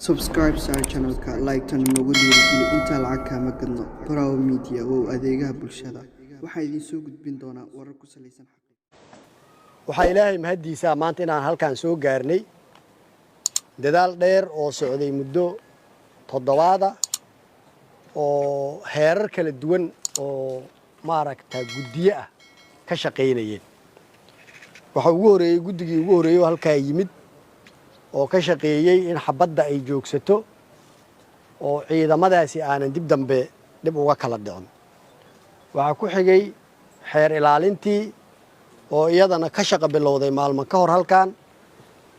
subscribe to our channel like tan nagu dhiirigeli inta lacag kama gadno Proud Media oo adeegaha bulshada waxa idin soo gudbin doona warar ku saleysan waxa ilaahay mahadiisa maanta inaan halkaan soo gaarnay dadaal dheer oo socday muddo toddobaada oo heerar kala duwan oo maaragta guddiye ah ka shaqeynayeen waxa ugu horeeyay guddigii ugu horeeyay halkaa yimid oo ka shaqeeyay in xabadda ay joogsato oo ciidamadaasi aanan dib dambe dib uga kala dhicin waxa ku xigay xeer ilaalintii oo iyadana ka shaqo bilowday maalmo ka hor halkaan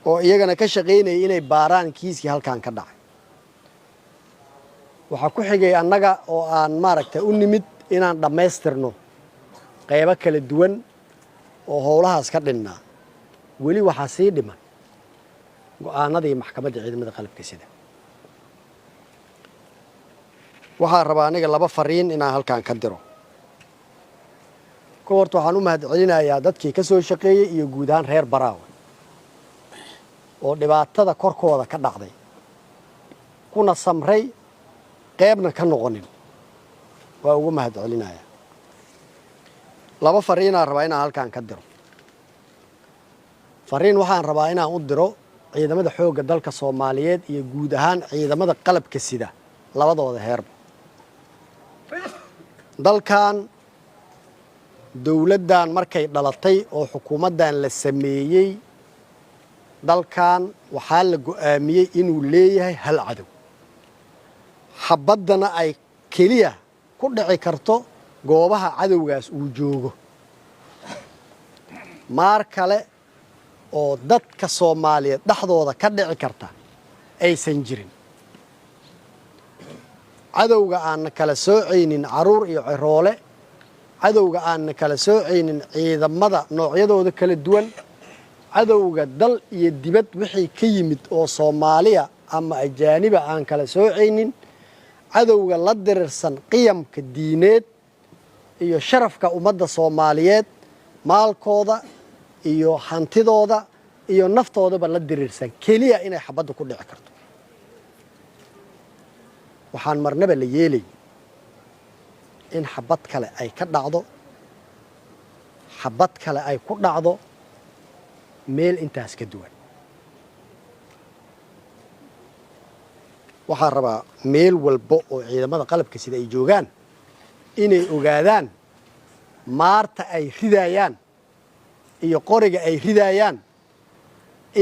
oo iyagana ka shaqeynayay inay baaraan kiiskii halkaan ka dhacay waxa ku xigay annaga oo aan maaragtay u nimid inaan dhammaystirno qaybo kala duwan oo howlahaas ka dhinnaa weli waxaa sii dhiman go'aanadii maxkamadda ciidamada qalabka sida waxaa rabaa aniga laba fariin inaan halkaan ka diro ka horta waxaan u mahadcelinayaa dadkii ka soo shaqeeyey iyo guud ahaan reer Baraawe oo dhibaatada korkooda ka dhacday kuna samray qaybna ka noqonin waa ugu mahadcelinayaa laba fariin aan rabaa inaan halkaan ka diro fariin waxaan rabaa inaan u diro ciidamada xoogga dalka Soomaaliyeed iyo guud ahaan ciidamada qalabka sida labadooda heerba dalkan dawladdan markay dhalatay oo xukuumaddan la sameeyay dalkan waxaa la go'aamiyay inuu leeyahay hal cadow xabaddana ay keliya ku dhici karto goobaha cadowgaas uu joogo maar kale oo dadka Soomaaliyeed dhaxdooda ka dhici karta aysan jirin cadowga aan kala soocaynin caruur iyo ciroole cadowga aan kala soocaynin ciidamada noocyadooda kala duwan cadowga dal iyo dibad wixii ka yimid oo Soomaaliya ama ajaaniba aan kala soocaynin cadowga la dirirsan qiyamka diineed iyo sharafka ummadda Soomaaliyeed maalkooda iyo hantidooda iyo naftoodaba la dirirsan kaliya inay xabadda ku dhici karto waxaan marnaba la yeelay in xabad kale ay ka dhacdo xabad kale ay ku dhacdo meel intaas ka duwan waxaan rabaa meel walba oo ciidamada qalabka sida ay joogaan inay ogaadaan maarta ay ridayaan iyo qoriga ay ridayaan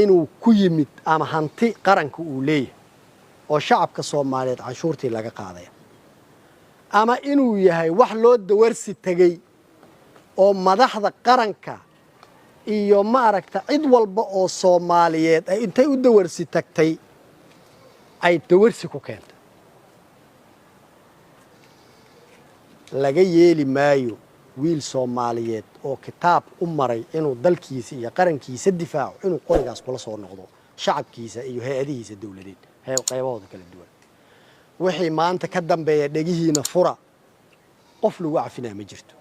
inuu ku yimid ama hanti qaranka uu leeyahay oo shacabka Soomaaliyeed canshuurtii laga qaaday ama inuu yahay wax loo dawarsi tagay oo madaxda qaranka iyo maaragta cid walba oo Soomaaliyeed ay intay u dawarsi tagtay ay dawarsi ku keentay laga yeeli maayo wiil Soomaaliyeed oo kitaab u maray inuu dalkiisa iyo qarankiisa difaaco inuu qorigaas kula soo noqdo shacabkiisa iyo hay'adihiisa dawladeed qaybahooda kala duwan wixii maanta ka dambeeya dhagihiina fura qof lagu cafinaa ma jirto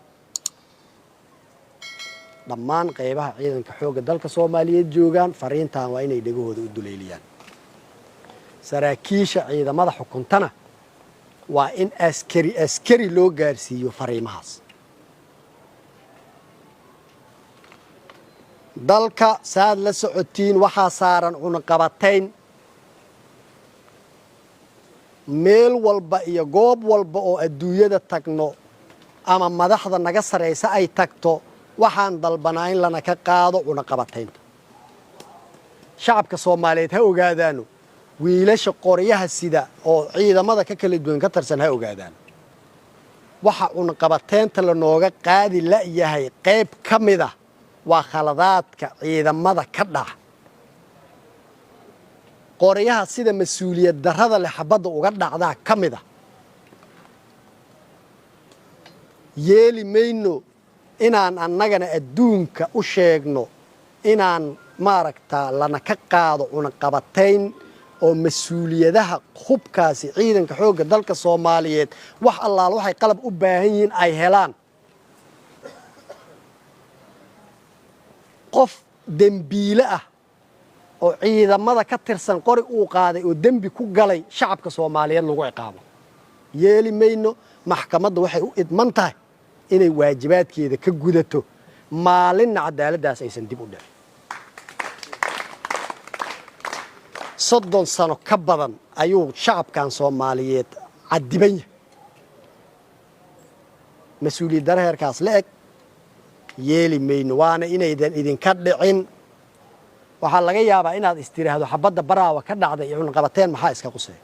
dhammaan qaybaha ciidanka xoogga dalka Soomaaliyeed joogaan fariintan waa inay dhagahooda u duleeliyaan saraakiisha ciidamada xukuntana waa in askari loo gaarsiiyo fariimahaas dalka saad la socotiin waxaa saaran cunaqabatayn meel walba iyo goob walba oo adduunyada tagno ama madaxda naga sareysa ay tagto waxaan dalbanaa in lana ka qaado cunaqabataynta shacabka Soomaaliyeed ha ogaadaano wiilasha qoryaha sida oo ciidamada ka kala duwan ka tirsan ha ogaadaan waxa cunaqabataynta la nooga qaadi la yahay qayb kamida waa khaladaadka ciidamada ka dhac qoryaha sida mas'uuliyad darrada leh xabadda uga dhacdaa kamida yeeli mayno inaan annagana adduunka u sheegno inaan maaragta lana ka qaado cunaqabatayn oo mas'uuliyadaha hubkaasi ciidanka xoogga dalka Soomaaliyeed wax allaal waxay qalab u baahan yihiin ay helaan qof dambiile ah oo ciidamada ka tirsan qori uu qaaday oo dembi ku galay shacabka Soomaaliyeed lagu ciqaabo yeeli mayno maxkamadda waxay u idman tahay inay waajibaadkeeda ka gudato maalin cadaaladaas aysan dib u dhicin 30 sano ka badan ayuu shacabkan Soomaaliyeed cadiban yahay mas'uuliyad darro heerkaas la eg yeeli mayno waana inaydan idinka dhicin waxaa laga yaabaa inaad istiraahdo xabadda baraawa ka dhacday iyo cunqabateen maxaa iska qusay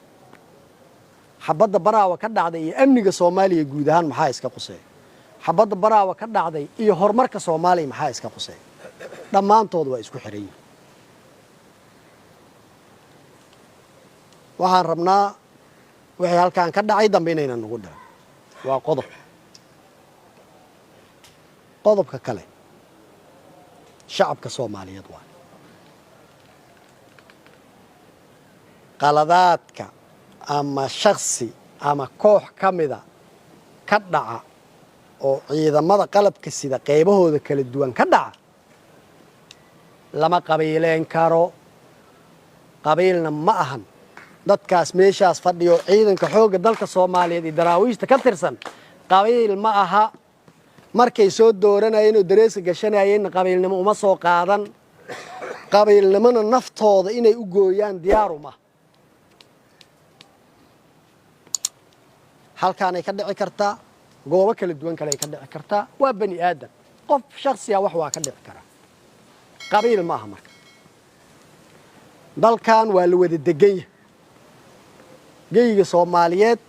xabadda baraawa ka dhacday iyo amniga Soomaaliya guud ahaan maxaa iska qusay xabadda baraawa ka dhacday iyo horumarka Soomaaliya maxaa iska qusay dhammaantood waa isku xiran yihiin waxaan rabnaa wixii halkaan ka dhacay dambe inaynan nagu dhicin waa qodobka kale shacabka Soomaaliyeed waa qaladaadka ama shakhsi ama koox kamida ka dhaca oo ciidamada qalabka sida qaybahooda kala duwan ka dhaca lama qabiileen karo qabiilna ma ahan dadkaas meeshaas fadhiyo ciidanka xoogga dalka Soomaaliyeed iyo daraawiishta ka tirsan qabiil ma aha markay soo dooranayeen oo dareeska gashanayeen qabiilnimo uma soo qaadan qabiilnimona naftooda inay u gooyaan diyaar uma halkaan ay ka dhici kartaa goobo kala duwan kale ay ka dhici kartaa waa bani aadam qof shakhsi ah wax waa ka dhici kara qabiil ma aha marka dalkan waa la wada degan yahay geyga Soomaaliyeed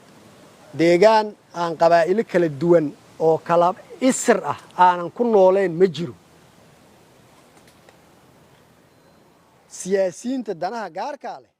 deegaan aan qabaa'ilo kala duwan oo kala isir ah aanan ku nooleen ma jiro siyaasiyiinta danaha gaarka leh